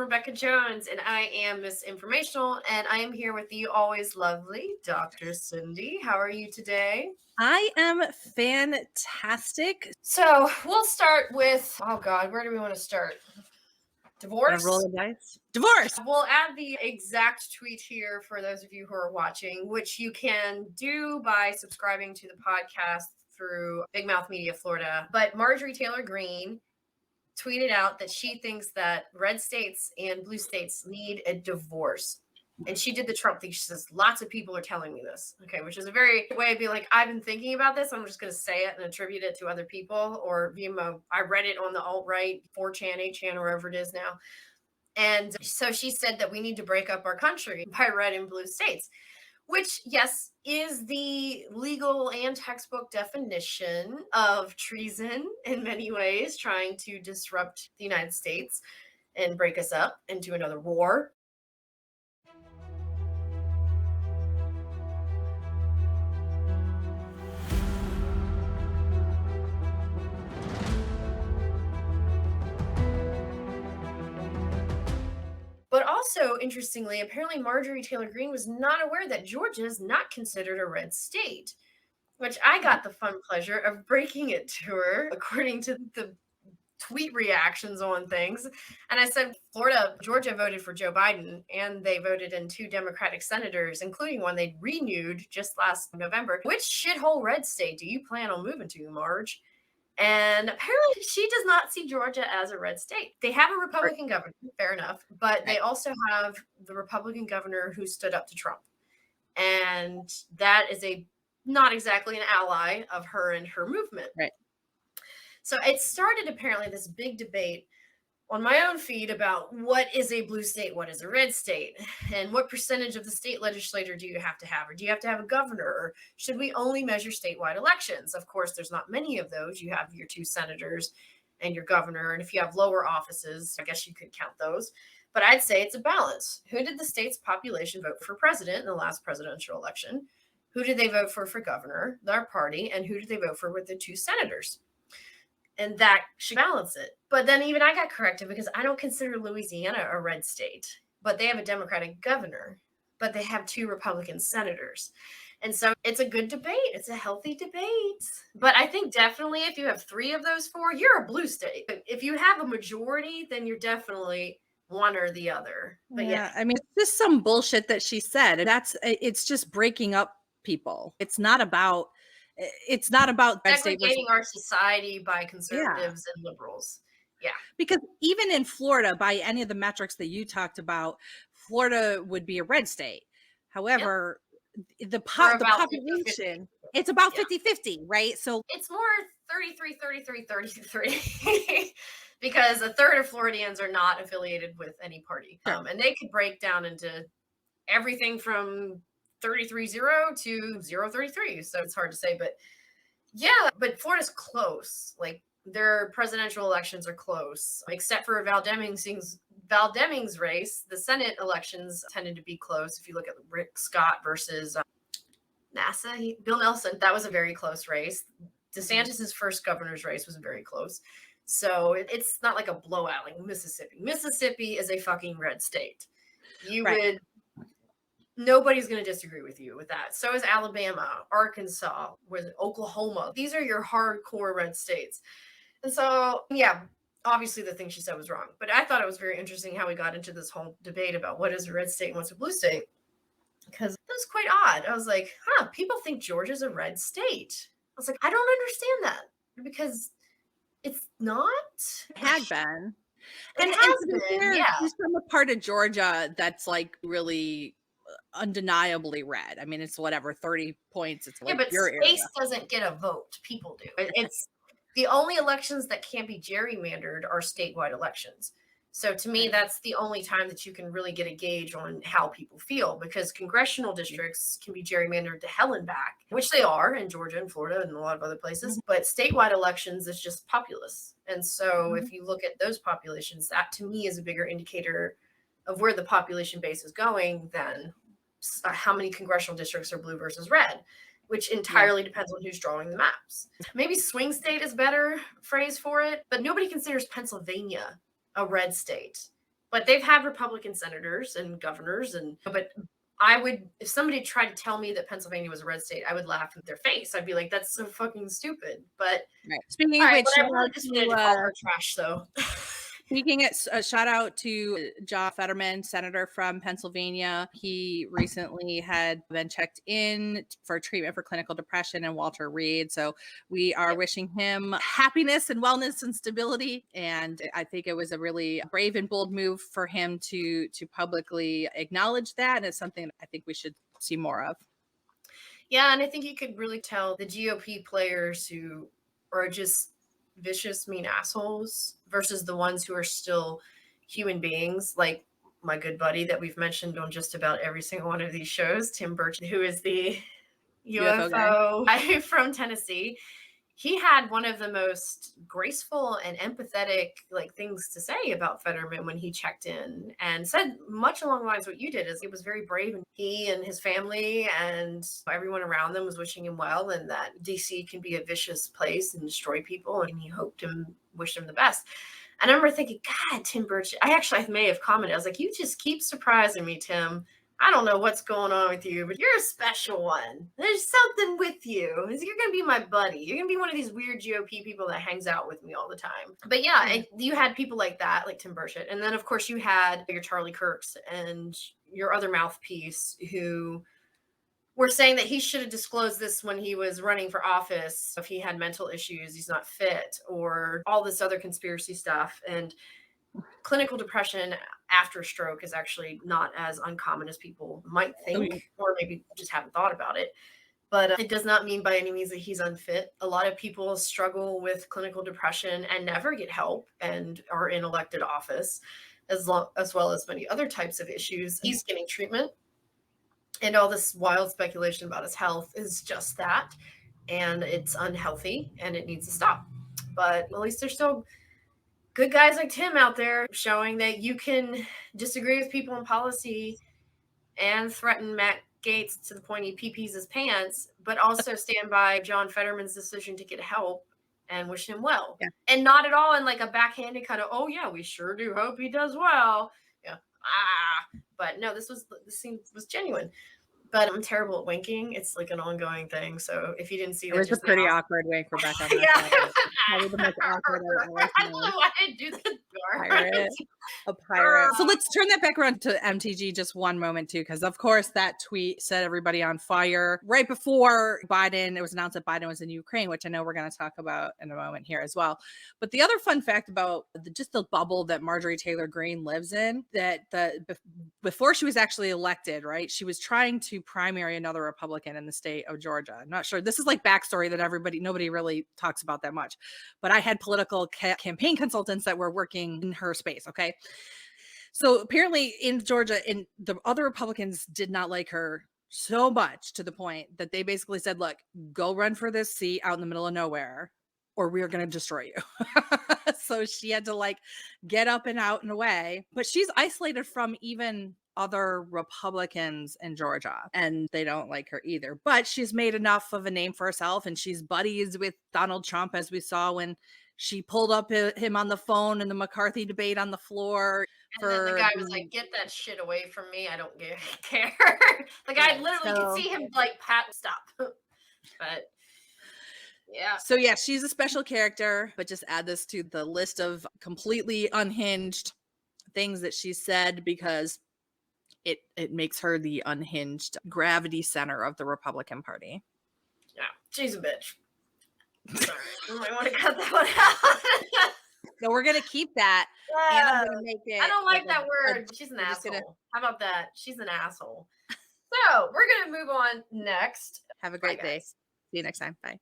Rebekah Jones, and I am Miss Informational, and I am here with the always lovely Dr. Cindy. How are you today? I am fantastic. So we'll start with, oh God, where do we want to start? Gonna Divorce? roll the dice. Divorce. We'll add the exact tweet here for those of you who are watching, which you can do by subscribing to the podcast through Big Mouth Media Florida. But Marjorie Taylor Greene tweeted out that she thinks that red states and blue states need a divorce. And she did the Trump thing. She says, lots of people are telling me this. Okay, which is a very way of being like, I've been thinking about this. I'm just going to say it and attribute it to other people. Or I read it on the alt-right, 4chan, 8chan, or wherever it is now. And so she said that we need to break up our country by red and blue states, which, yes, is the legal and textbook definition of treason in many ways, trying to disrupt the United States and break us up into another war. But also, interestingly, apparently Marjorie Taylor Greene was not aware that Georgia is not considered a red state, which I got the fun pleasure of breaking it to her, according to the tweet reactions on things. And I said, Georgia voted for Joe Biden, and they voted in 2 Democratic senators, including one they renewed just last November. Which shithole red state do you plan on moving to, Marge? And apparently she does not see Georgia as a red state. They have a Republican governor, fair enough, but they also have the Republican governor who stood up to Trump. And that is not exactly an ally of her and her movement. Right. So it started apparently this big debate on my own feed about what is a blue state, what is a red state, and what percentage of the state legislature do you have to have, or do you have to have a governor, or should we only measure statewide elections? Of course, there's not many of those. You have your 2 senators and your governor, and if you have lower offices, I guess you could count those. But I'd say it's a balance. Who did the state's population vote for president in the last presidential election? Who did they vote for governor, their party, and who did they vote for with the 2 senators? And that should balance it. But then even I got corrected because I don't consider Louisiana a red state, but they have a Democratic governor, but they have 2 Republican senators. And so it's a good debate. It's a healthy debate. But I think definitely if you have 3 of those 4, you're a blue state. If you have a majority, then you're definitely one or the other. But yeah. I mean, it's just some bullshit that she said. It's just breaking up people. It's not about segregating our society by conservatives and liberals. Yeah. Because even in Florida, by any of the metrics that you talked about, Florida would be a red state. However, the population, it's about 50-50, right? So it's more 33-33-33 because a third of Floridians are not affiliated with any party. Sure. And they could break down into everything from 33-0 to 0-33. So it's hard to say, but yeah, but Florida's close. Like their presidential elections are close, except for Val Deming's race. The Senate elections tended to be close. If you look at Rick Scott versus Bill Nelson, that was a very close race. DeSantis's first governor's race was very close. So it's not like a blowout like Mississippi. Mississippi is a fucking red state. Nobody's going to disagree with you with that. So is Alabama, Arkansas, Oklahoma. These are your hardcore red states. And so, yeah, obviously the thing she said was wrong. But I thought it was very interesting how we got into this whole debate about what is a red state and what's a blue state. Because it was quite odd. I was like, people think Georgia's a red state. I was like, I don't understand that. Because it's not. It had been. It has been, yeah. She's from a part of Georgia that's like really undeniably red. I mean, it's whatever 30 points. It's like but space doesn't get a vote. People do. It's the only elections that can't be gerrymandered are statewide elections. So to me, that's the only time that you can really get a gauge on how people feel, because congressional districts can be gerrymandered to hell and back, which they are in Georgia and Florida and a lot of other places. But statewide elections is just populace. And so if you look at those populations, that to me is a bigger indicator of where the population base is going than how many congressional districts are blue versus red, which entirely depends on who's drawing the maps. Maybe swing state is a better phrase for it, but nobody considers Pennsylvania a red state. But they've had Republican senators and governors, but I would, if somebody tried to tell me that Pennsylvania was a red state, I would laugh in their face. I'd be like, "That's so fucking stupid." But Right. Speaking all of right, which, but I really just wanted to call her trash, though. speaking it, a shout out to John Fetterman, senator from Pennsylvania. He recently had been checked in for treatment for clinical depression, and Walter Reed. So we are wishing him happiness and wellness and stability. And I think it was a really brave and bold move for him to publicly acknowledge that. And it's something that I think we should see more of. Yeah, and I think you could really tell the GOP players who are just vicious, mean assholes versus the ones who are still human beings, like my good buddy that we've mentioned on just about every single one of these shows, Tim Burch, who is the UFO guy. UFO guy from Tennessee. He had one of the most graceful and empathetic like things to say about Fetterman when he checked in, and said much along the lines of what you did. Is it was very brave, and he and his family and everyone around them was wishing him well, and that DC can be a vicious place and destroy people, and he hoped him, wished him the best. And I remember thinking, God, Tim Burch, I may have commented, I was like, you just keep surprising me, Tim. I don't know what's going on with you, but you're a special one. There's something with you. You're going to be my buddy. You're going to be one of these weird GOP people that hangs out with me all the time. But yeah, you had people like that, like Tim Burchett. And then, of course, you had your Charlie Kirks and your other mouthpiece who were saying that he should have disclosed this when he was running for office. If he had mental issues, he's not fit, or all this other conspiracy stuff. And clinical depression after stroke is actually not as uncommon as people might think, or maybe just haven't thought about it. But it does not mean by any means that he's unfit. A lot of people struggle with clinical depression and never get help and are in elected office, as well as many other types of issues. He's getting treatment, and all this wild speculation about his health is just that. And it's unhealthy and it needs to stop. But at least there's still good guys like Tim out there showing that you can disagree with people in policy and threaten Matt Gaetz to the point he pee-pees his pants, but also stand by John Fetterman's decision to get help and wish him well. Yeah. And not at all in like a backhanded kind of, oh yeah, we sure do hope he does well. Yeah. But no, this scene was genuine. But I'm terrible at winking. It's like an ongoing thing. So if you didn't see it was a pretty awkward wink, Rebekah. Yeah. Probably the most awkward I don't know why I do the a pirate. So let's turn that back around to MTG just one moment too, because of course that tweet set everybody on fire right before it was announced that Biden was in Ukraine, which I know we're going to talk about in a moment here as well. But the other fun fact about just the bubble that Marjorie Taylor Greene lives in, that before she was actually elected, right, she was trying to primary another Republican in the state of Georgia. I'm not sure. This is like backstory that nobody really talks about that much. But I had political campaign consultants that were working in her space. Okay. So apparently in Georgia, and the other Republicans did not like her so much to the point that they basically said, look, go run for this seat out in the middle of nowhere, or we are going to destroy you. So she had to like get up and out and away, but she's isolated from even other Republicans in Georgia, and they don't like her either. But she's made enough of a name for herself, and she's buddies with Donald Trump, as we saw when she pulled up him on the phone in the McCarthy debate on the floor. And then the guy was like, get that shit away from me. I don't care. The guy literally could see him like, stop. But yeah. So yeah, she's a special character, but just add this to the list of completely unhinged things that she said, because it makes her the unhinged gravity center of the Republican Party. Yeah, she's a bitch. Sorry, you might want to cut that one out. So we're gonna keep that, and I'm gonna make it. I don't like that word. She's an asshole. How about that? She's an asshole. So we're gonna move on next. Have a great day. See you next time. Bye.